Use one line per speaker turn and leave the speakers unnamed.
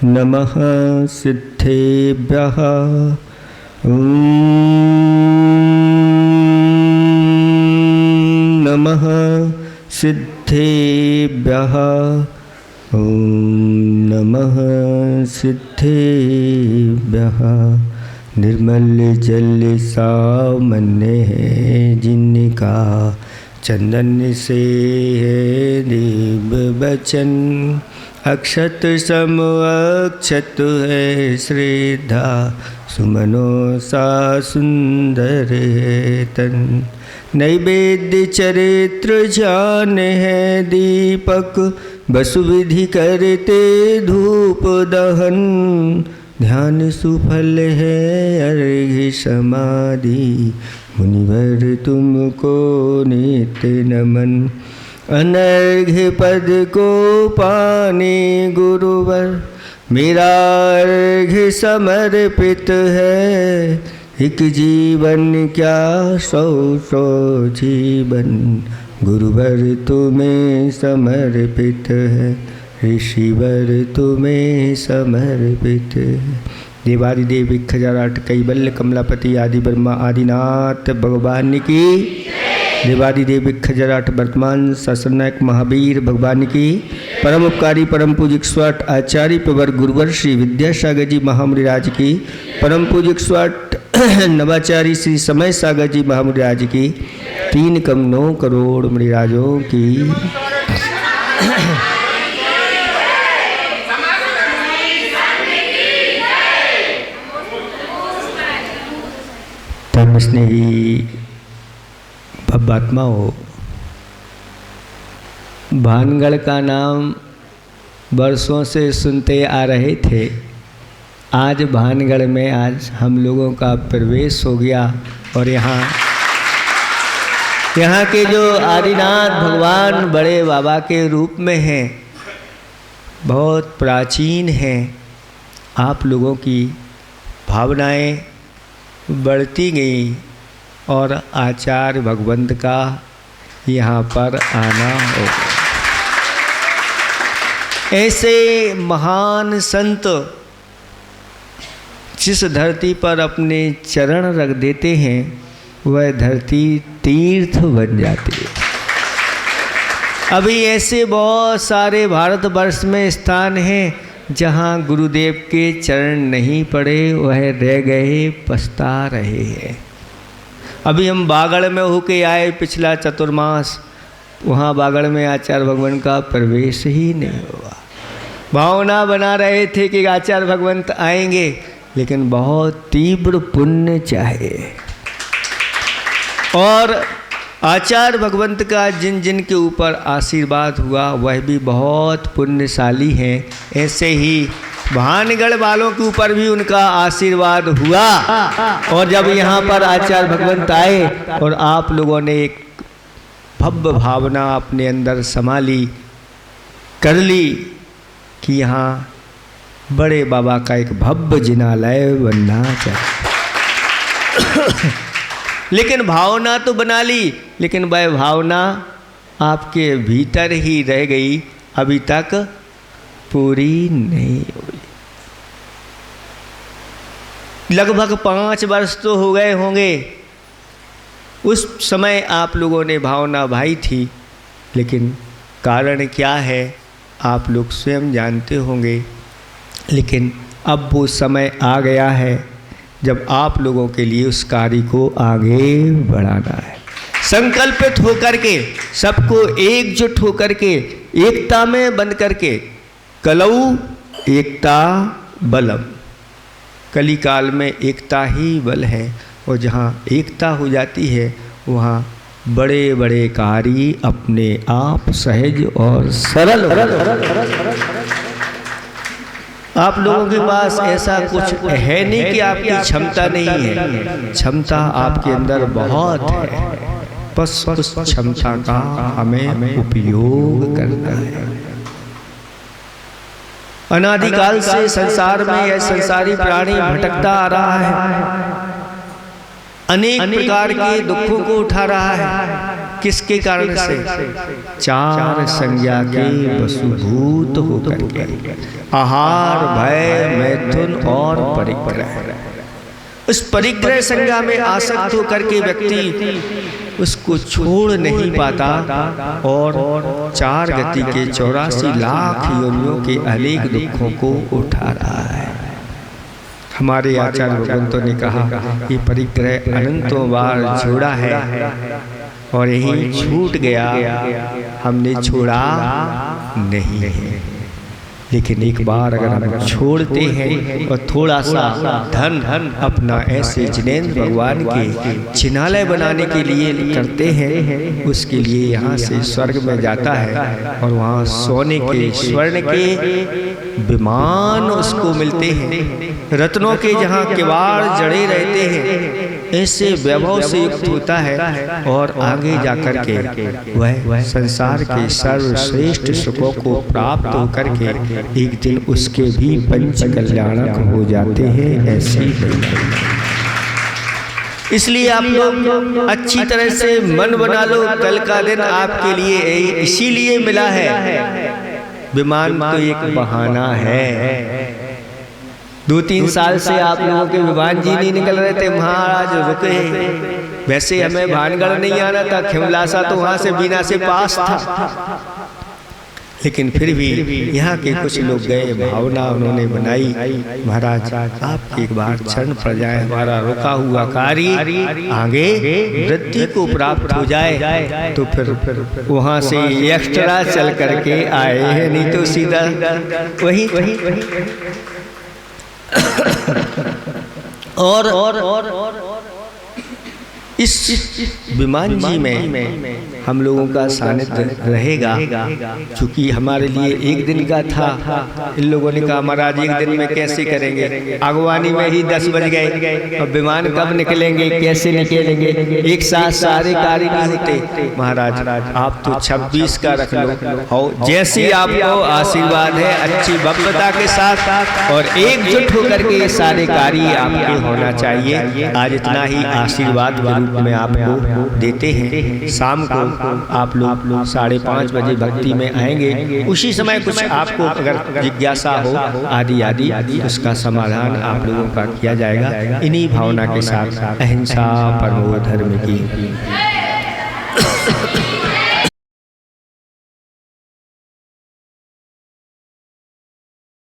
नमः सिद्धेभ्यः। नमः सिद्धेभ्यः। नमः सिद्धेभ्यः। निर्मल जल सामान्य है जिनका, चंदन से है देव बचन। अक्षत सम अक्षत है श्रद्धा, सुमनों सा सुंदर है तन। नैवेद्य चरित्र जान है दीपक, बसु विधि करते धूप दहन। ध्यान सुफल है अर्घ्य समाधि, मुनिवर तुमको नित्य नमन। अनर्घ्य पद को पाने गुरुवर, मेरा अर्घ्य समर्पित है। एक जीवन क्या सौ सौ जीवन, गुरुवर तुम्हें समर्पित है। ऋषिवर तुम्हें समर्पित है। देवादिदेव विख्यात कैवल्य कमलापति आदि ब्रह्मा आदिनाथ भगवान की। देवादिदेव विख्यात वर्तमान शासननायक महावीर भगवान की। परम उपकारी परम पूजिक स्वाट आचार्य प्रवर गुरुवर श्री विद्यासागर जी महामुनिराज की। परम पूजिक स्वाट नवाचारी श्री समय सागर जी महामुनिराज की। 3 कम 9 करोड़ मुनिराजों की। धर्म स्नेही भव्यात्माओं, भानगढ़ का नाम वर्षों से सुनते आ रहे थे। आज भानगढ़ में आज हम लोगों का प्रवेश हो गया और यहाँ के जो आदिनाथ भगवान बड़े बाबा के रूप में हैं, बहुत प्राचीन हैं। आप लोगों की भावनाएं बढ़ती गई और आचार्य भगवंत का यहाँ पर आना हो गया। ऐसे महान संत जिस धरती पर अपने चरण रख देते हैं, वह धरती तीर्थ बन जाती है। अभी ऐसे बहुत सारे भारतवर्ष में स्थान हैं जहाँ गुरुदेव के चरण नहीं पड़े, वह रह गए, पछता रहे हैं। अभी हम बागड़ में होके आए पिछला चतुर्मास, वहाँ बागड़ में आचार्य भगवान का प्रवेश ही नहीं हुआ। भावना बना रहे थे कि आचार्य भगवंत आएंगे, लेकिन बहुत तीव्र पुण्य चाहिए। और आचार्य भगवंत का जिन जिन के ऊपर आशीर्वाद हुआ वह भी बहुत पुण्यशाली हैं। ऐसे ही भानगढ़ वालों के ऊपर भी उनका आशीर्वाद हुआ। और जब यहाँ पर आचार्य भगवंत आए और आप लोगों ने एक भव्य भावना अपने अंदर संभाली कर ली कि यहाँ बड़े बाबा का एक भव्य जिनालय बनना चाहिए। लेकिन भावना तो बना ली, लेकिन वह भावना आपके भीतर ही रह गई, अभी तक पूरी नहीं हुई। लगभग 5 वर्ष तो हो गए होंगे। उस समय आप लोगों ने भावना भाई थी, लेकिन कारण क्या है आप लोग स्वयं जानते होंगे। लेकिन अब वो समय आ गया है जब आप लोगों के लिए उस कार्य को आगे बढ़ाना है। संकल्पित होकर के, सबको एकजुट होकर के, एकता में बंध करके, कलऊ एकता बलम। कली काल में एकता ही बल है, और जहाँ एकता हो जाती है वहाँ बड़े बड़े कार्य अपने आप सहज और सरल हो जाते। आप लोगों के पास ऐसा कुछ है नहीं कि आपकी क्षमता नहीं है, क्षमता आपके अंदर बहुत है, बस उस क्षमता का हमें उपयोग करना है। अनादिकाल से संसार में यह संसारी प्राणी भटकता आ रहा है, अनेक प्रकार के दुखों को उठा रहा है, किसके कारण से? चार संज्ञा के वसुभूत होकर के, आहार, भय, मैथुन और परिग्रह। उस परिग्रह संज्ञा में आसक्त होकर के व्यक्ति उसको छोड़ नहीं पाता और चार गति के 84 लाख योनियों के अनेक दुखों को उठा रहा है। हमारे आचार्य भगवंतों ने कहा कि परिग्रह अनंतों बार छोड़ा है और यही छूट गया, हमने छोड़ा नहीं है। लेकिन एक बार अगर हम छोड़ते हैं और थोड़ा सा धन अपना ऐसे जिनेंद्र भगवान के चिन्हालय बनाने के लिए करते हैं, उसके लिए यहाँ से स्वर्ग में जाता है और वहाँ सोने के स्वर्ण के विमान उसको मिलते हैं, रत्नों के जहाँ किवाड़ जड़े रहते हैं, ऐसे वैभव से युक्त होता है और आगे जाकर के वह संसार के सर्वश्रेष्ठ सुखों को प्राप्त होकर के एक दिन उसके भी पंच कल्याणक हो जाते हैं। ऐसे इसलिए आप लोग अच्छी तरह से मन बना लो, कल का दिन आपके लिए इसीलिए मिला है। विमान तो एक बहाना है। 2-3 साल से आप लोगों के विमान जी नहीं निकल रहे थे, महाराज रुके। वैसे हमें भानगढ़ नहीं आना था, खिमलासा तो वहां से बीना से पास था, लेकिन फिर भी यहाँ के कुछ लोग गए, भावना उन्होंने बनाई, महाराज आप एक बार क्षण पड़ जाए, हमारा रुका हुआ कार्य आगे वृद्धि को प्राप्त हो जाए। तो फिर वहाँ से एक्स्ट्रा चल करके आए हैं, नहीं तो सीधा वही और इस विमान जी में हम लोगों का सानिध्य रहेगा। चूँकि हमारे लिए एक दिन का था, इन लोगों ने कहा महाराज एक दिन में कैसे करेंगे, अगवानी में ही 10 बज गए, अब विमान कब निकलेंगे, कैसे निकलेंगे, एक साथ सारे कार्य नहीं होते। महाराज आप तो 26 का रख लो, और जैसी आपको आशीर्वाद है अच्छी भव्यता के साथ और एकजुट होकर के ये सारे कार्य आपके होना चाहिए। आज इतना ही आशीर्वाद के रूप में आपको देते हैं। शाम को आप लोग 5:30 बजे भक्ति में आएंगे, उसी समय कुछ आपको अगर जिज्ञासा हो आदि आदि उसका समाधान आप लोगों का किया जाएगा। इन्हीं भावना के साथ अहिंसा परमो धर्म की